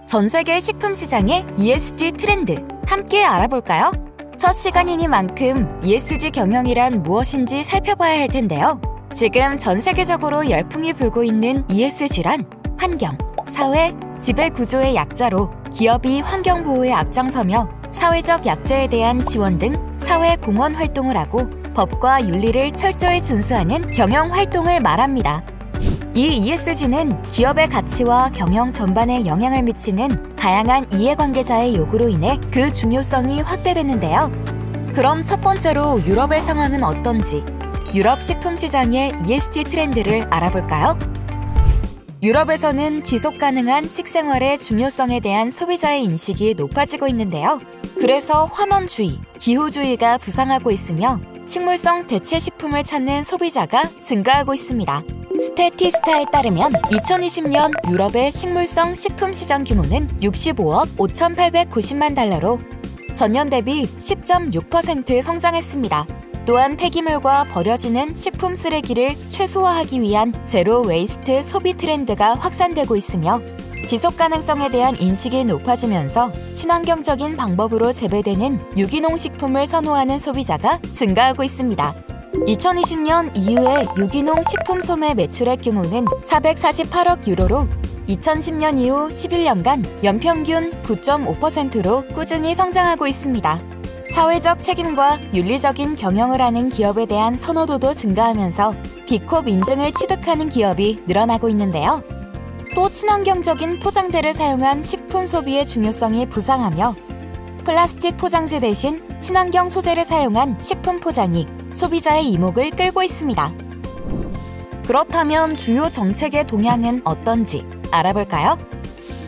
전 세계 식품 시장의 ESG 트렌드 함께 알아볼까요? 첫 시간이니만큼 ESG 경영이란 무엇인지 살펴봐야 할 텐데요. 지금 전 세계적으로 열풍이 불고 있는 ESG란 환경, 사회, 지배 구조의 약자로 기업이 환경 보호에 앞장서며 사회적 약자에 대한 지원 등 사회 공헌 활동을 하고 법과 윤리를 철저히 준수하는 경영 활동을 말합니다. 이 ESG는 기업의 가치와 경영 전반에 영향을 미치는 다양한 이해관계자의 요구로 인해 그 중요성이 확대되는데요. 그럼 첫 번째로 유럽의 상황은 어떤지 유럽 식품 시장의 ESG 트렌드를 알아볼까요? 유럽에서는 지속가능한 식생활의 중요성에 대한 소비자의 인식이 높아지고 있는데요. 그래서 환원주의, 기후주의가 부상하고 있으며 식물성 대체 식품을 찾는 소비자가 증가하고 있습니다. 스태티스타에 따르면 2020년 유럽의 식물성 식품 시장 규모는 65억 5,890만 달러로 전년 대비 10.6% 성장했습니다. 또한 폐기물과 버려지는 식품 쓰레기를 최소화하기 위한 제로 웨이스트 소비 트렌드가 확산되고 있으며 지속 가능성에 대한 인식이 높아지면서 친환경적인 방법으로 재배되는 유기농 식품을 선호하는 소비자가 증가하고 있습니다. 2020년 이후에 유기농 식품 소매 매출액 규모는 448억 유로로 2010년 이후 11년간 연평균 9.5%로 꾸준히 성장하고 있습니다. 사회적 책임과 윤리적인 경영을 하는 기업에 대한 선호도도 증가하면서 비콥 인증을 취득하는 기업이 늘어나고 있는데요. 또 친환경적인 포장재를 사용한 식품 소비의 중요성이 부상하며 플라스틱 포장재 대신 친환경 소재를 사용한 식품 포장이 소비자의 이목을 끌고 있습니다. 그렇다면 주요 정책의 동향은 어떤지 알아볼까요?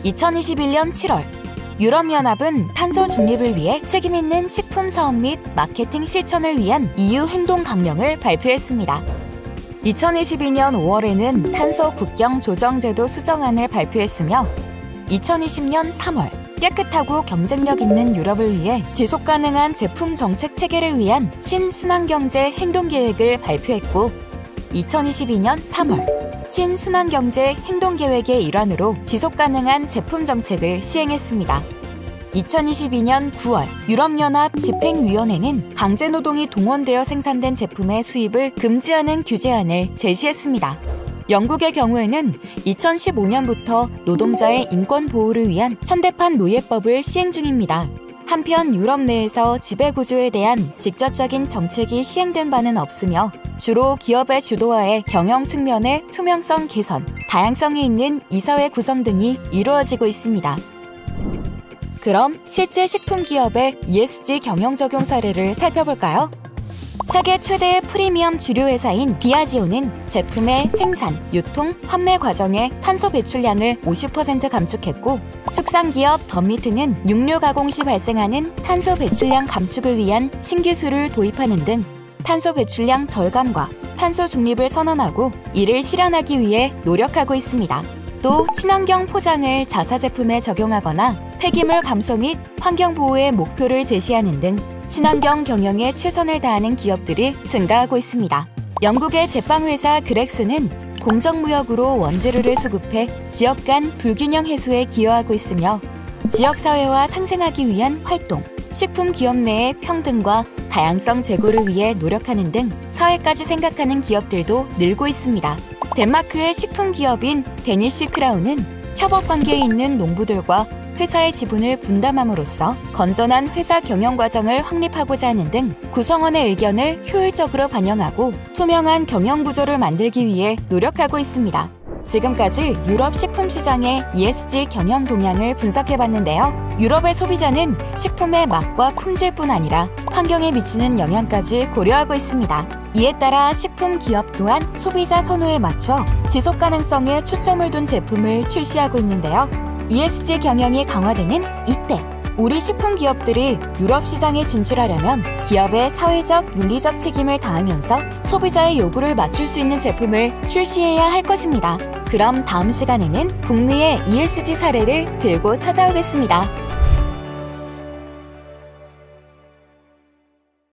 2021년 7월 유럽연합은 탄소 중립을 위해 책임있는 식품 사업 및 마케팅 실천을 위한 EU 행동 강령을 발표했습니다. 2022년 5월에는 탄소 국경 조정 제도 수정안을 발표했으며 2020년 3월 깨끗하고 경쟁력 있는 유럽을 위해 지속가능한 제품 정책 체계를 위한 신순환경제 행동계획을 발표했고 2022년 3월 신순환경제 행동계획의 일환으로 지속가능한 제품 정책을 시행했습니다. 2022년 9월 유럽연합 집행위원회는 강제노동이 동원되어 생산된 제품의 수입을 금지하는 규제안을 제시했습니다. 영국의 경우에는 2015년부터 노동자의 인권 보호를 위한 현대판 노예법을 시행 중입니다. 한편 유럽 내에서 지배구조에 대한 직접적인 정책이 시행된 바는 없으며 주로 기업의 주도하에 경영 측면의 투명성 개선, 다양성이 있는 이사회 구성 등이 이루어지고 있습니다. 그럼 실제 식품 기업의 ESG 경영 적용 사례를 살펴볼까요? 세계 최대의 프리미엄 주류 회사인 디아지오는 제품의 생산, 유통, 판매 과정의 탄소 배출량을 50% 감축했고 축산기업 더미트는 육류 가공 시 발생하는 탄소 배출량 감축을 위한 신기술을 도입하는 등 탄소 배출량 절감과 탄소 중립을 선언하고 이를 실현하기 위해 노력하고 있습니다. 또 친환경 포장을 자사 제품에 적용하거나 폐기물 감소 및 환경 보호의 목표를 제시하는 등 친환경 경영에 최선을 다하는 기업들이 증가하고 있습니다. 영국의 제빵회사 그렉스는 공정무역으로 원재료를 수급해 지역 간 불균형 해소에 기여하고 있으며 지역사회와 상생하기 위한 활동, 식품 기업 내의 평등과 다양성 제고를 위해 노력하는 등 사회까지 생각하는 기업들도 늘고 있습니다. 덴마크의 식품 기업인 데니쉬 크라운은 협업 관계에 있는 농부들과 회사의 지분을 분담함으로써 건전한 회사 경영 과정을 확립하고자 하는 등 구성원의 의견을 효율적으로 반영하고 투명한 경영 구조를 만들기 위해 노력하고 있습니다. 지금까지 유럽 식품 시장의 ESG 경영 동향을 분석해봤는데요. 유럽의 소비자는 식품의 맛과 품질뿐 아니라 환경에 미치는 영향까지 고려하고 있습니다. 이에 따라 식품 기업 또한 소비자 선호에 맞춰 지속 가능성에 초점을 둔 제품을 출시하고 있는데요. ESG 경영이 강화되는 이때 우리 식품 기업들이 유럽 시장에 진출하려면 기업의 사회적, 윤리적 책임을 다하면서 소비자의 요구를 맞출 수 있는 제품을 출시해야 할 것입니다. 그럼 다음 시간에는 북미의 ESG 사례를 들고 찾아오겠습니다.